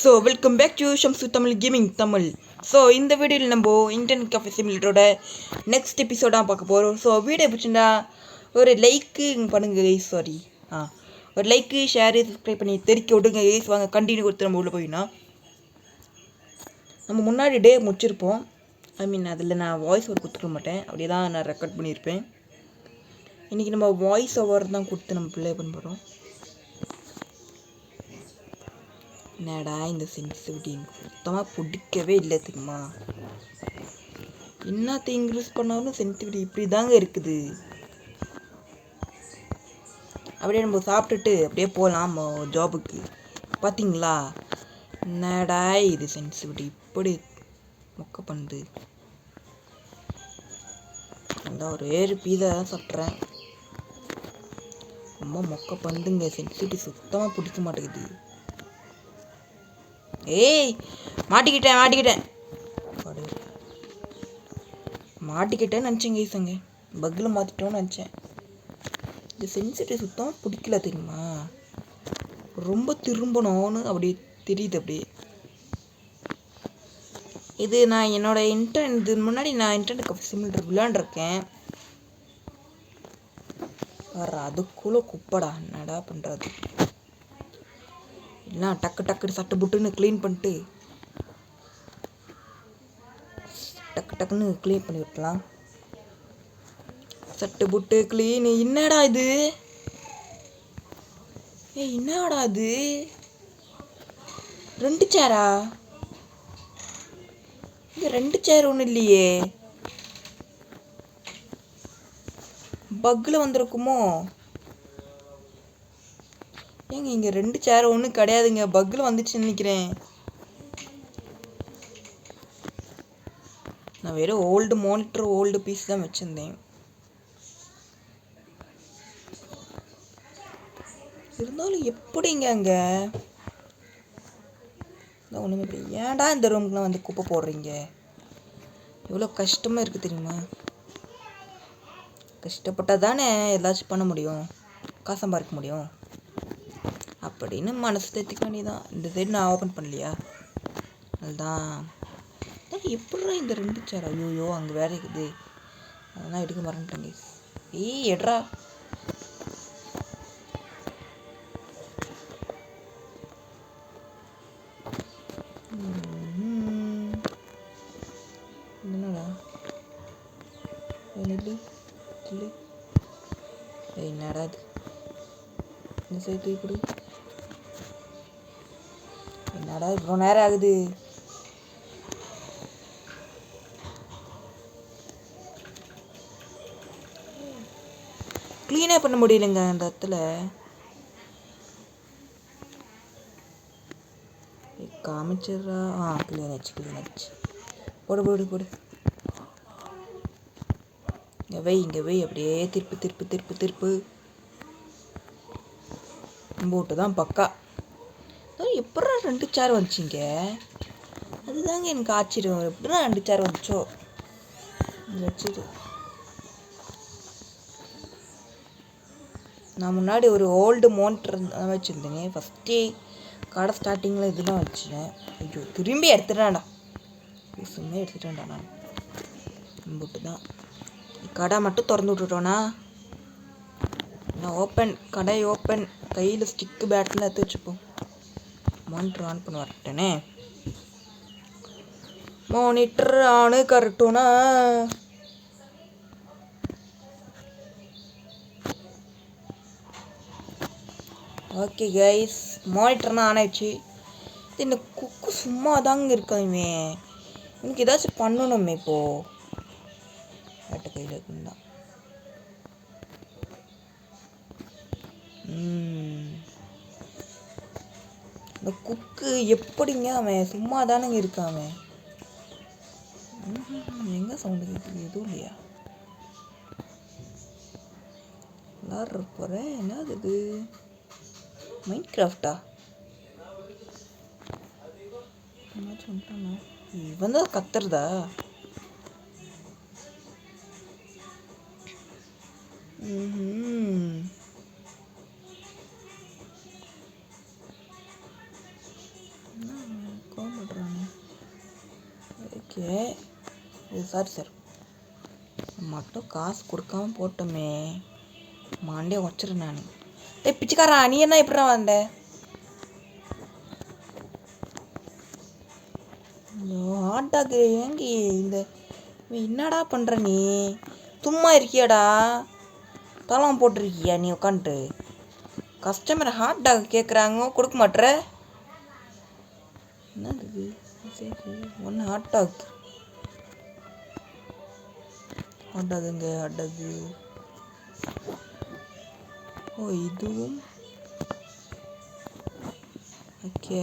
So welcome back to Shamsu Tamil gaming Tamil. So இந்த வீடியோவில் நம்ம இன்டர்நெட் கஃபே சிமுலேட்டரோட நெக்ஸ்ட் எபிசோடாக பார்க்க போகிறோம். ஸோ வீடியோ பிடிச்சிருந்தா ஒரு லைக்கு பண்ணுங்க கைஸ். சாரி ஒரு லைக்கு ஷேரு சப்ஸ்கிரைப் பண்ணி தெரிக்க விடுங்க கைஸ். வாங்க கண்டினியூ கொடுத்து நம்ம உள்ளே போயினா நம்ம முன்னாடி டே முடிச்சிருப்போம். அதில் நான் வாய்ஸ் ஓவர் கொடுத்துக்க மாட்டேன், அப்படியே தான் நான் ரெக்கார்ட் பண்ணியிருப்பேன். இன்றைக்கி நம்ம வாய்ஸ் ஓவர் தான் கொடுத்து நம்ம ப்ளே பண்ண போகிறோம். என்னடா இந்த சென்சிட்டிவிட்டி சுத்தமாக பிடிக்கவே இல்லை தெரியுமா? என்னத்தை இன்க்ரீஸ் பண்ணாலும் சென்சிட்டிவிட்டி இப்படி தாங்க இருக்குது. அப்படியே நம்ம சாப்பிட்டுட்டு அப்படியே போகலாம் ஜாபுக்கு. பார்த்தீங்களா என்னடா இது சென்சிட்டிவிட்டி இப்படி மொக்க பண்ணுது. அந்த ஒரு பீஸா தான் சாப்பிட்றேன், ரொம்ப மொக்க பண்ணுதுங்க. சென்சிட்டிவிட்டி சுத்தமாக பிடிக்க மாட்டேங்குது. ஏய் மாட்டிக்கிட்டேன்னு நினச்சேங்க ஈசங்க, பக்கில் மாற்றிட்டோன்னு நினச்சேன். இந்த சென்சிட்டிவ் சுத்தமாக பிடிக்கல தெரியுமா? ரொம்ப திரும்பணும்னு அப்படியே தெரியுது. அப்படியே இது நான் என்னோடய இது முன்னாடி நான் இன்டர்நெட் கஃபே சிமுலேட்டர் விளையாண்டுருக்கேன். வர்ற அதுக்குள்ளே குப்படா, என்னடா பண்ணுறது? எல்லாம் டக்குன்னு சட்டு புட்டுன்னு க்ளீன் பண்ணிட்டு டக்குன்னு க்ளீன் பண்ணி விட்டலாம். சட்டு புட்டு க்ளீன். என்னடா இது? என்னடா இது? 2 சேரா? இங்கே 2 சேர் ஒன்றும் இல்லையே, பக்கில் வந்திருக்குமோ? ஏங்க இங்கே 2 சேர் ஒன்றும் கிடையாதுங்க, பக்கில் வந்துச்சுன்னு நினைக்கிறேன். நான் வெறும் ஓல்டு மானிட்டர் ஓல்டு பீஸ் தான் வச்சுருந்தேன். இருந்தாலும் எப்படிங்க அங்கே ஒன்றுமே ஏன்டா இந்த ரூம்க்குலாம் வந்து குப்பை போடுறீங்க? எவ்வளோ கஷ்டமாக இருக்குது தெரியுமா? கஷ்டப்பட்டால் தானே ஏதாச்சும் பண்ண முடியும், காசு சம்பாதிக்க முடியும் அப்படின்னு மனசு தேத்திக்க வேண்டியதான். இந்த சைடு நான் ஓப்பன் பண்ணலையா, அதுதான். எப்படா இந்த 2 சேர்? ஐயோ அங்கே வேற இருக்குது, அதெல்லாம் எடுக்க மறந்துட்டேங்க. எட்ரா என்னடா என்னடா இது? இந்த சைடு தூக்கி என்னடா இவ்வளோ நேரம் ஆகுது? க்ளீனே பண்ண முடியலைங்க அந்த இடத்துல. காமிச்சிடுறா. க்ளீன் ஆச்சு. போடு. இங்கே வை அப்படியே திருப்பு போட்டு தான் பக்கா. எப்படா 2 சேர் வந்துச்சிங்க? அதுதாங்க எனக்கு ஆச்சரியம், எப்படின்னா 2 சேர் வந்துச்சோ வச்சுது. நான் முன்னாடி ஒரு ஓல்டு மானிட்டர் தான் வச்சுருந்தேங்க. ஃபஸ்ட்டே கடை ஸ்டார்டிங்கில் இதுதான் வச்சுட்டேன். ஐயோ திரும்பி எடுத்துட்டேன்டா, சும்மா எடுத்துட்டேன்டா. நான் போட்டு தான் கடை மட்டும் திறந்து விட்டுட்டோன்னா நான் கடை ஓப்பன். கையில் ஸ்டிக்கு பேட்டில் எடுத்து வச்சுப்போம். மானிட்டர் ஆன் பண்ண வரட்டேனே. மானிட்டர் ஆனு கரெக்டுனா? ஓகே கைஸ், மானிட்டர்னா ஆன் ஆயிடுச்சு. இந்த குக்கு சும்மா தாங்க இருக்காமே, எனக்கு ஏதாச்சும் பண்ணணுமே இப்போது. வேட்டை கையில் இருக்குன்னா இந்த குக்கு எப்படிங்க? அவன் சும்மா தானங்க இருக்கான். எங்கே சவுண்டு கேட்குது? எதுவும் இல்லையா? விளாட்ற போகிறேன். என்னது இது? மைண்ட் கிராஃப்டா? இவன் தான் கத்துறதா? ஓகே சாரி சார், மட்டும் காசு கொடுக்காம போட்டோமே, மாண்டே வச்சிருந்தேன் நான். ஏய் பிச்சைக்காரா, நீ என்ன எப்படிடா வந்த? ஹாட்டாக்கு ஏங்கி இந்த என்னடா பண்ணுற நீ? சும்மா இருக்கியாடா? தலம் போட்டிருக்கியா நீ உட்காந்துட்டு? கஸ்டமர் ஹாட் டாக் கேட்குறாங்க, கொடுக்க மாட்ற? என்னது ஒன்று ஹாட் டாக் ஹாட்டாகுங்க ஹாட்டாகு. ஓ இதுவும் ஓகே.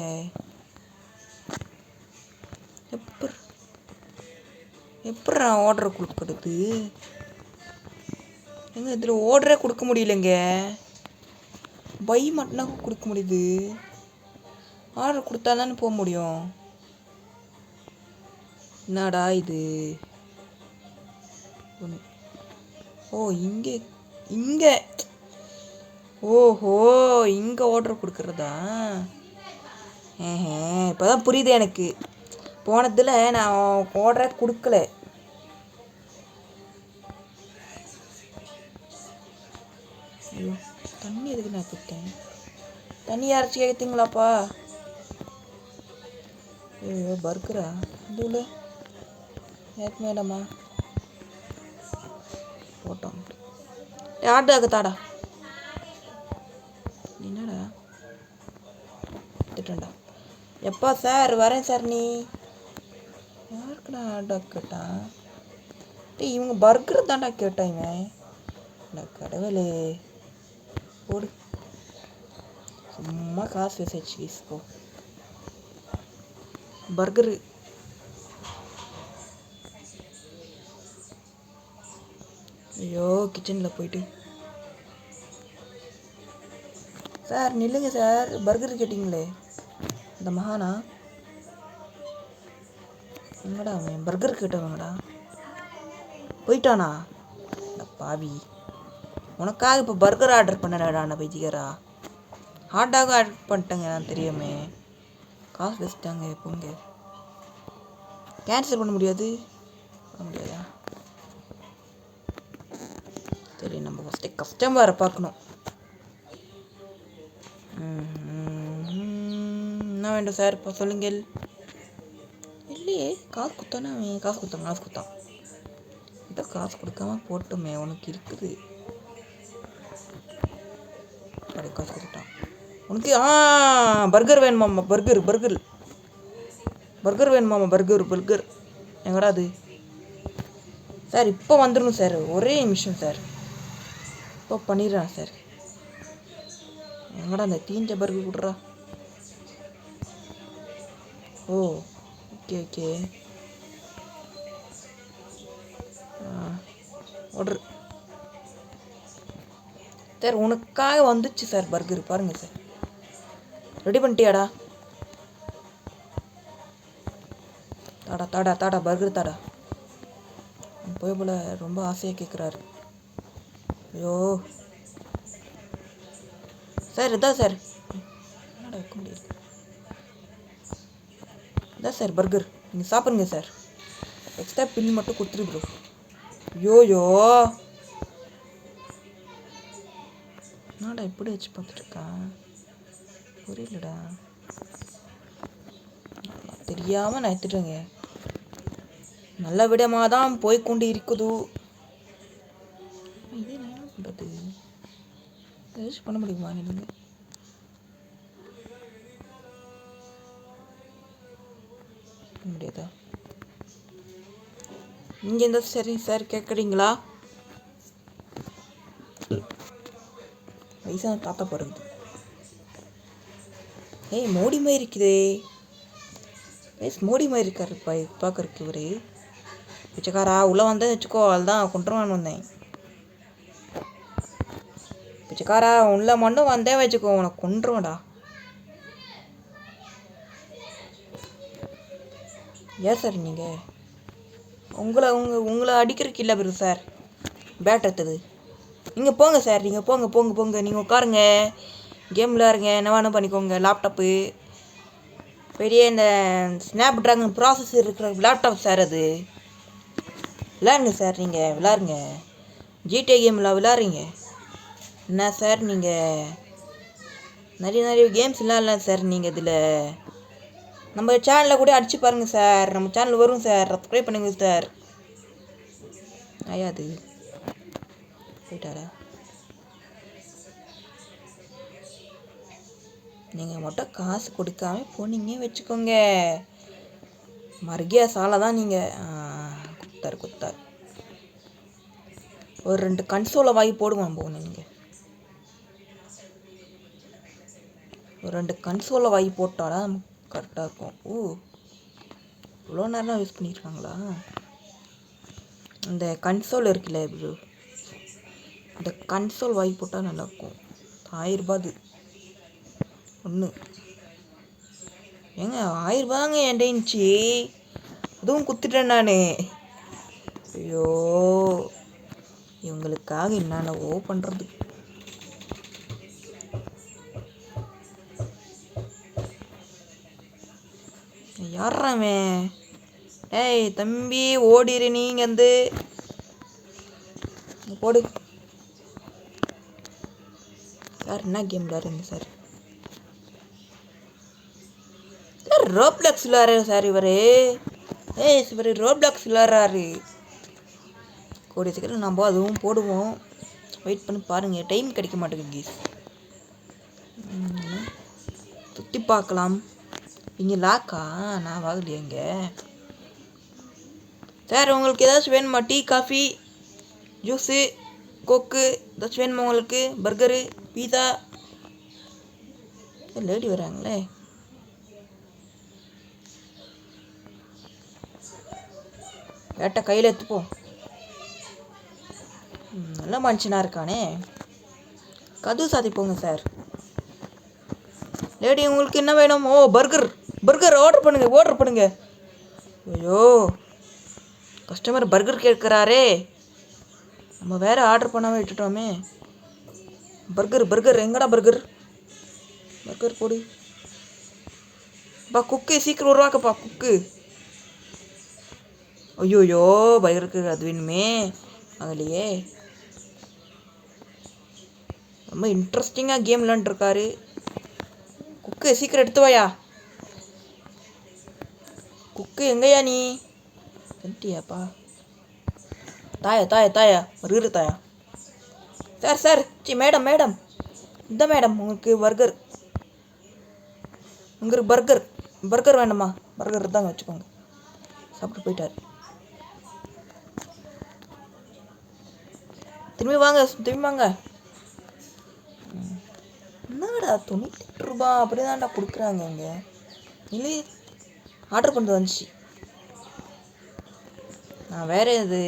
எப்பட்றா ஆர்டர் கொடுக்குறது? எங்க இதில் ஆர்டரே கொடுக்க முடியலைங்க. பை மட்டும்தான் கொடுக்க முடியுது. ஆர்டர் கொடுத்தா தானே போக முடியும். என்னடா இது? ஓ இங்கே இங்கே ஓஹோ இங்கே ஆர்டர் கொடுக்குறதா? இப்போ தான் புரியுது எனக்கு. போனதில் நான் ஆர்டரே கொடுக்கல. ஐயோ தண்ணி எதுக்கு நான் கொடுத்தேன்? தண்ணி யாராச்சும் கேட்குறீங்களாப்பா? ஐயோ பர்கரா இதுல ஏற்க மேடமா போட்டோம். ஆர்டர் தாடா. என்னடா திட்டண்டா. எப்பா சார் வரேன் சார். நீ யாருக்குடா ஆர்டர் கேட்டான்? டேய் இவங்க பர்கர் தான்டா கேட்டாங்க. கடவுளே போடு, சும்மா காசு விசைச்சு வீசுக்கோ. பர்கரு ஐயோ கிச்சனில் போயிட்டு சார் நில்லுங்க சார், பர்கர் கேட்டிங்களே இந்த மகானா? என்னடா அவன் பர்கர் கேட்டவங்கடா போயிட்டானா? பாவி, உனக்காக இப்போ பர்கர் ஆர்டர் பண்ணடா நான் பைத்தியக்காரா. ஹாட் டாக் ஆர்டர் பண்ணிட்டேங்க நான் தெரியாமே. காசு வச்சுட்டாங்க. போங்க, கேன்சல் பண்ண முடியாது. பண்ண முடியாதா? சரி நம்ம ஃபஸ்ட்டு கஸ்டமரை பார்க்கணும். என்ன வேண்டும் சார் இப்போ சொல்லுங்கள். இல்லையே காசு கொடுத்தானே அவன். காசு கொடுத்தான் கிட்ட காசு கொடுக்காம போட்டுமே. உனக்கு இருக்குது காசு கொடுத்தான் உனக்கு. பர்கர் வேணுமாம்மா? பர்கர் வேணுமாம்மா? பர்கர் எங்கடா அது சார்? இப்போ வந்துடணும் சார், ஒரே நிமிஷம் சார், இப்போ பண்ணிடுறேன் சார். எங்கடா அந்த தீஞ்ச பர்கர் கொடுறா. ஓ ஓகே ஆர்டர் சார் உனக்காக வந்துச்சு சார் பர்கர். பாருங்கள் சார், ரெடி பண்ணிட்டியாடா? தாடா பர்கர் தாடா. போய் போல் ரொம்ப ஆசையாக கேட்குறாரு. ஐயோ சார் இதான் சார். என்னடா வைக்க முடியாது. இதான் சார் பர்கர், நீங்கள் சாப்பிடுங்க சார். எக்ஸ்ட்ரா பில் மட்டும் கொடுத்துரு ப்ரோ. யோயோ என்னடா இப்படி வச்சு பார்த்துட்ருக்கான்? புரியலடா. தெரியாமல் நான் எடுத்துட்டேங்க. நல்ல விடமாக தான் போய்கொண்டு இருக்குது. இதே நான் என்ன பண்ணுறது? ஏதாச்சும் பண்ண முடியுமா? நீங்கள் முடியாதா? இங்கே இருந்தால் சரி சார் கேட்குறீங்களா? வயசான தாத்தா பிறகுது. ஏய் மோடி மாதிரி இருக்குதே. மோடி மாதிரி இருக்காரு பார்க்கறக்கு இவர். பிச்சைக்காரா உள்ளே வந்தேன்னு வச்சுக்கோ, அதுதான் கொண்டுருவான்னு வந்தேன். பிச்சைக்காரா உள்ள மட்டும் வந்தேன் வச்சுக்கோ, உனக்கு கொண்டுருவேன்டா. ஏன் சார் நீங்கள் உங்களை அடிக்கிறதுக்கு இல்லை பிறகு சார் பேட் எடுத்தது. நீங்கள் போங்க சார், நீங்கள் போங்க நீங்கள் உட்காருங்க, கேம் விளையாடுங்க, என்ன வேணும் பண்ணிக்கோங்க. லேப்டாப்பு பெரிய இந்த ஸ்னாப் ட்ராகன் ப்ராசஸர் இருக்கிற லேப்டாப் சார் அது. விளாடுங்க சார், நீங்கள் விளாடுங்க. ஜிடிஏ கேமில் விளாட்றீங்க என்ன சார்? நீங்கள் நிறைய கேம்ஸ்லாம் இல்லை சார். நீங்கள் இதில் நம்ம சேனலில் கூட அடிச்சு பாருங்கள் சார். நம்ம சேனல் வரும் சார். சப்ஸ்கிரைப் பண்ணுங்க சார். ஐயா அது போயிட்டாரா? நீங்கள் மட்டும் காசு கொடுக்காம போனீங்க வச்சுக்கோங்க, மறுகியா சாலை தான் நீங்கள். குத்தார் ஒரு 2 கன்சோலை வாங்கி போடுவோம் போகணும். நீங்கள் ஒரு 2 கன்சோலை வாங்கி போட்டாலும் கரெக்டாக இருக்கும். இவ்வளோ நேரம் யூஸ் பண்ணியிருக்காங்களா? இந்த கன்சோல் இருக்குல்ல ப்ரோ, இந்த கன்சோல் வாங்கி போட்டால் நல்லாயிருக்கும். 1000 ரூபா அது ஒன்று. ஏங்க 1000 ரூபாங்க என்கிட்ட அதுவும் குத்துட்டேன் நான். ஐயோ, இவங்களுக்காக என்னென்னவோ பண்ணுறது. யாராமே? ஏய் தம்பி, ஓடிரு. நீங்கள் வந்து போடு சார். என்ன கேம் விளாடுறீங்க சார்? சார் ரோப்ளாக்ஸ் விளாட்றாரு சார் இவர். இவர் ரோப்ளாக்ஸ் விளாட்றாரு. கூடிய சீக்கிரம் நம்ம அதுவும் போடுவோம். வெயிட் பண்ணி பாருங்கள். டைம் கிடைக்க மாட்டேங்குது கீஸ். சுற்றி பார்க்கலாம். இங்கே லாக்கா? நான் வாங்கலையேங்க சார். உங்களுக்கு ஏதாச்சும் வேணுமா? டீ, காஃபி, ஜூஸு, கோக்கு ஏதாச்சும் வேணுமா உங்களுக்கு? பர்கரு, பீஸா? லேடி வராங்களே. வேட்டை கையில் எடுத்துப்போம். நல்ல மனுஷனாக இருக்கானே. கதவு சாத்தி போங்க சார். லேடி உங்களுக்கு என்ன வேணும்? பர்கர் ஆர்டர் பண்ணுங்க. ஐயோ, கஸ்டமர் பர்கர் கேட்குறாரே. நம்ம வேறு ஆர்டர் பண்ணாமல் விட்டுட்டோமே. பர்கர் எங்கடா பர்கர் போடு. குக்கு சீக்கிரம் உருவாக்கப்பா குக்கு. ஐயோயோ, பர்கருக்கு அது வேணுமே. அதுலையே ரொம்ப இன்ட்ரெஸ்டிங்காக கேம் விளாண்டுருக்காரு. குக்கு சீக்கிரம் எடுத்து வாயா. குக்கு எங்கேயா நீ? வந்துட்டியாப்பா? தாயா பர்கர் தாயா. சார் மேடம் இந்த மேடம் உங்களுக்கு பர்கர். உங்களுக்கு பர்கர் வேண்டாமா? பர்கர் தாங்க வச்சுக்கோங்க. சாப்பிட்டு போயிட்டார். திரும்பி வாங்க. என்னடா 98 ரூபா அப்படி தான்டா கொடுக்குறாங்க இங்கே. இல்லை ஆர்டர் பண்ணுறது வந்துச்சு. நான் வேறு இது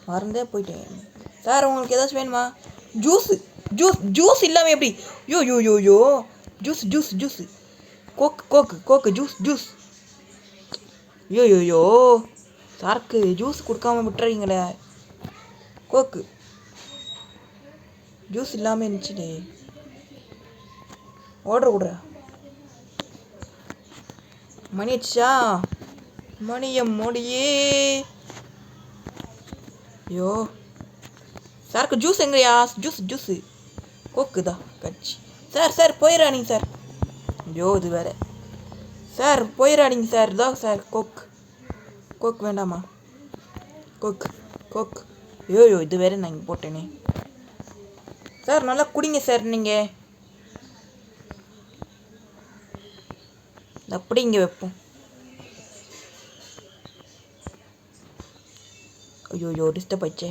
மறந்தே போயிட்டேன். சார் உங்களுக்கு ஏதாச்சும் வேணுமா? ஜூஸ் இல்லாமல் எப்படி? யோ ஜூஸ் கோக்கு ஜூஸ். யோ சாருக்கு ஜூஸ் கொடுக்காம விட்டுறீங்களே. கோக்கு ஜூஸ் இல்லாமல் இருந்துச்சுடே. ஆர்டர் கொடுற மணி ஆச்சா? மணியே. ஐயோ சாருக்கு ஜூஸ் எங்கயா? ஜூஸு கோக்குதா கட்சி. சார் போயிடாதீங்க சார். ஐயோ இது வேறு. சார் போயிடாதீங்க சார். இதோ சார் கோக் வேண்டாமா? கோக். ஐயோ இது வேறு நான் இங்கே போட்டேனே. சார் நல்லா குடிங்க சார். நீங்கள் அப்படி இங்கே வைப்போம். ஐயோ டிஸ்டர்ப் ஆயிடுச்சே.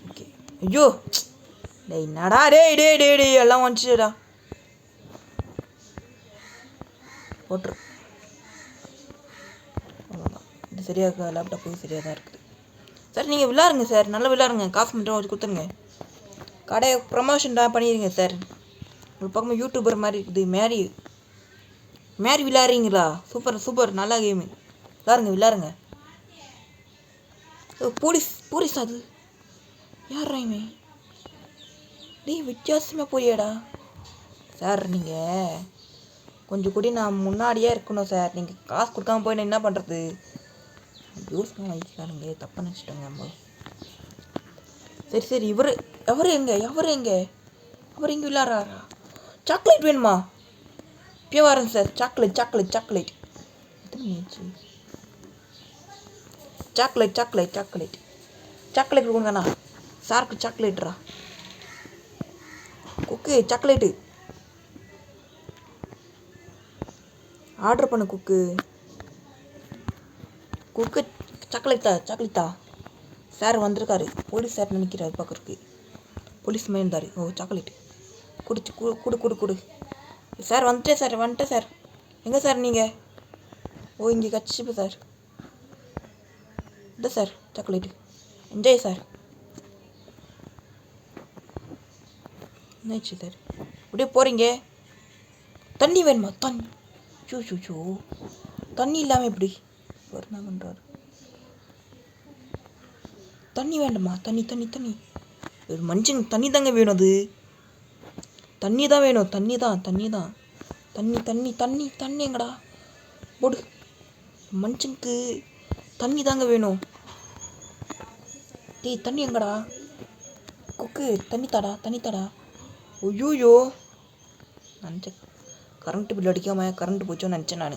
ஓகே. ஐயோ டேய் என்னடா டேய் எல்லாம் வந்துச்சுடா. போட்டுரு. அவ்வளோதான். இது சரியாக இருக்கா? லேப்டாப்பு சரியாக தான் இருக்குது. சார் நீங்கள் விளாடுங்க சார். நல்லா விளாடுங்க. காசு மட்டும் வச்சு கொடுத்துருங்க. கடையை ப்ரமோஷன் தான் பண்ணிடுங்க சார். ஒரு பக்கமாக யூடியூபர் மாதிரி இருக்குது. மேரி விளாட்றீங்களா? சூப்பர் நல்லா கேமு. விளாடுங்க. போலீஸ் அது யார் ராயுமே? டேய் வித்தியாசமாக போறியாடா சார். நீங்கள் கொஞ்சம் கூட நான் முன்னாடியே இருக்கணும் சார். நீங்கள் காசு கொடுக்காம போய் நான் என்ன பண்ணுறது? ஜூஸ்லாம் வாங்கிக்கிறாருங்க, தப்பாக நினச்சிட்டோங்க நம்ம. சரி சரி, அவர் எங்கே விளாட்றாரா? சாக்லேட் வேணுமா? இப்பயே வரேன் சார். சாக்லேட் எத்தனை மணிச்சு? சாக்லேட் கொடுங்கண்ணா. சாருக்கு சாக்லேட்ரா. குக்கு சாக்லேட்டு ஆர்டர் பண்ணு. குக்கு சாக்லேட்டா. சார் வந்திருக்காரு. போலீஸ் சார் நினைக்கிறாரு பார்க்குறதுக்கு. போலீஸ் மாதிரி இருந்தார். ஓ சாக்லேட்டு குடு. சார் வந்துட்டேன் சார். எங்கே சார் நீங்கள்? ஓ இங்கே கச்சிப்பு சார். இல்லை சார் சாக்லேட்டு. Enjoy sir. என்னாச்சு சார் அப்படியே போகிறீங்க? தண்ணி வேணுமா? சூ தண்ணி இல்லாமல் எப்படி என்ன பண்ணுறாரு? தண்ணி வேண்டாமா? தண்ணி ஒரு மனுஷனுக்கு தண்ணி தாங்க வேணும். அது தண்ணி தான் வேணும். தண்ணி எங்கடா போடு? மனுஷனுக்கு தண்ணி தாங்க வேணும். டேய் தண்ணி எங்கடா? குக்கு தண்ணி தாடா. ஐயோயோ நினச்சேன் கரண்ட்டு பில் அடிக்காமல் கரண்ட்டு போச்சோன்னு நினச்சேன் நான்.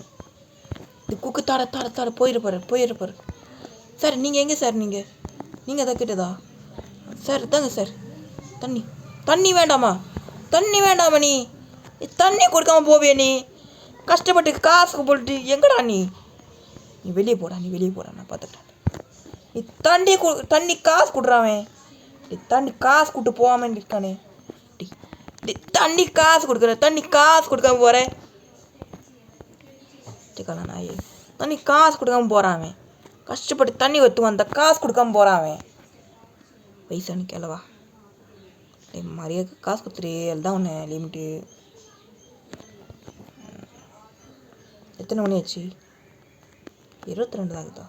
இது குக்கு தாட போயிருப்பாரு. சார் நீங்கள் எங்கே சார்? நீங்கள் எதாவது கேட்டதா சார்? தாங்க சார் தண்ணி வேண்டாமா? நீ தண்ணி கொடுக்காம போவே? நீ கஷ்டப்பட்டு காசுக்கு போட்டு எங்கடா நீ வெளியே போடா. நான் பார்த்துட்டேன். நீ தண்ணி காசு கொடுறாவே. தண்ணி காசு கொடுத்து போகாமல் இருக்கானே. தண்ணி காசு கொடுக்காம போகிறேன். நாயே தண்ணி காசு கொடுக்காம போகிறான். கஷ்டப்பட்டு தண்ணி ஒத்து வந்த காசு கொடுக்காம போகிறான். வயசானு கேளவா மரியாதை காசு கொடுத்துரு. அதுதான் ஒன்று லிமிட்டு. எத்தனை மணி ஆச்சு? 22 ஆகுதா?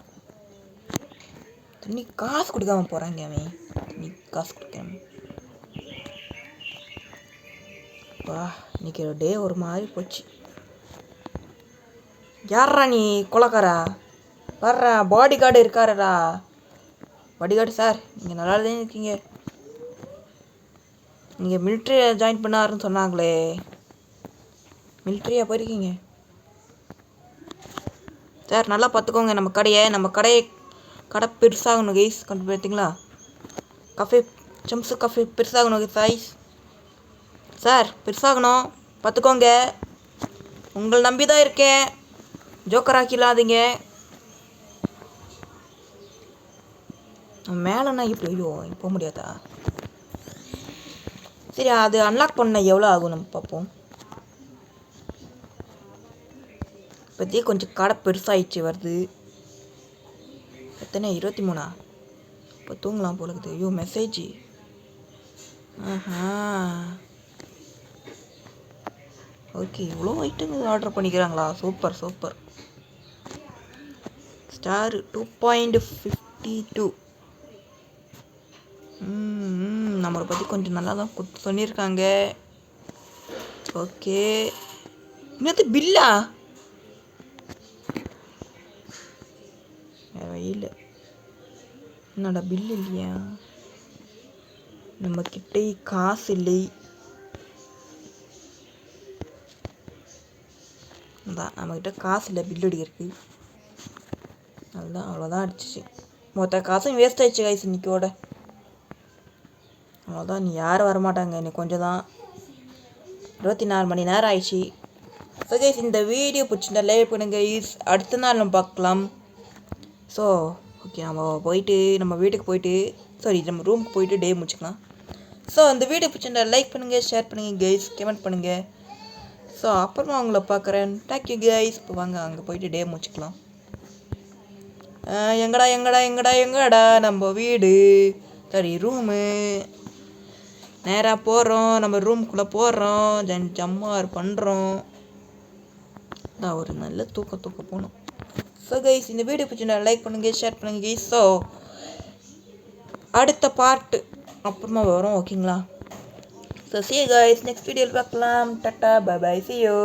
தண்ணி காசு கொடுக்காம போகிறாங்க அவன். தண்ணி காசு கொடுக்காம வா. இன்னைக்கு ஒரு டே ஒரு மாதிரி போச்சு. யாரா நீ கொலக்காரா? வர்றா பாடி கார்டு இருக்காரா? பாடி கார்டு சார் நீங்கள் நல்லா தான் இருக்கீங்க. நீங்கள் மிலிட்ரி ஜாயின் பண்ணாருன்னு சொன்னாங்களே, மிலிட்ரியாக போயிருக்கீங்க சார்? நல்லா பார்த்துக்கோங்க நம்ம கடை பெருசாகணும் கைஸ். கண்டு பார்த்தீங்களா? கஃபே பெருசாகணும் சைஸ் சார். பெருசாகணும் பார்த்துக்கோங்க. உங்களை நம்பி தான் இருக்கேன். ஜோக்கர் ஆக்கிலாதீங்க. மேலேண்ணா இப்படி ஐயோ போக முடியாதா? சரி அது அன்லாக் பண்ண எவ்வளோ ஆகும் நம்ம பார்ப்போம். இப்போதையே கொஞ்சம் கடை பெருசாகிடுச்சு வருது. எத்தனை 23? இப்போ தூங்கலாம் போல இருக்குது. ஐயோ மெசேஜ். ஓகே இவ்வளோ ஐட்டங்கள் ஆர்டர் பண்ணிக்கிறாங்களா? Super star 2.52. நம்மளை பற்றி கொஞ்சம் நல்லா தான் சொல்லியிருக்காங்க. ஓகே இன்னது பில்லா? வேறு வழியில் என்னடா பில் இல்லையா? நம்மக்கிட்ட காசு இல்லை. நம்மக்கிட்ட காசு இல்லை பில் அடிக்கிறதுக்கு. அதுதான் அவ்வளோதான் அடிச்சிச்சு. மொத்த காசும் வேஸ்ட் ஆயிடுச்சு கைஸ் இன்னைக்கோட. அவ்வளோதான். நீ யாரும் வரமாட்டாங்க. இன்னைக்கு கொஞ்சம் தான் 24 மணி நேரம் ஆயிடுச்சு. ஸோ கைஸ் இந்த வீடியோ பிடிச்சிருந்தா லைக் பண்ணுங்க கைஸ். அடுத்த நாள் நம்ம பார்க்கலாம். ஸோ ஓகே நம்ம வீட்டுக்கு போயிட்டு நம்ம ரூமுக்கு போயிட்டு டே முடிச்சுக்கலாம். ஸோ இந்த வீடியோ பிடிச்சிருந்தா லைக் பண்ணுங்கள், ஷேர் பண்ணுங்கள் கைஸ், கமெண்ட் பண்ணுங்கள். ஸோ அப்புறமா உங்களை பார்க்குறேன். Thank you guys. இப்போ வாங்க அங்கே போயிட்டு டே முடிச்சுக்கலாம். எங்கடா நம்ம வீடு ரூமு. நேராக போகிறோம். நம்ம ரூமுக்குள்ளே போகிறோம். ஜம்மார் பண்ணுறோம். நான் ஒரு நல்ல தூக்க போகணும். ஸோ கைஸ் இந்த வீடியோ பிடிச்சிருந்தா லைக் பண்ணுங்கள், ஷேர் பண்ணுங்கள் கைஸ். ஸோ அடுத்த பார்ட்டு அப்புறமா வரும் ஓகேங்களா? So see you guys, next வீடியோவில் பார்க்கலாம். Tata bye bye, see you.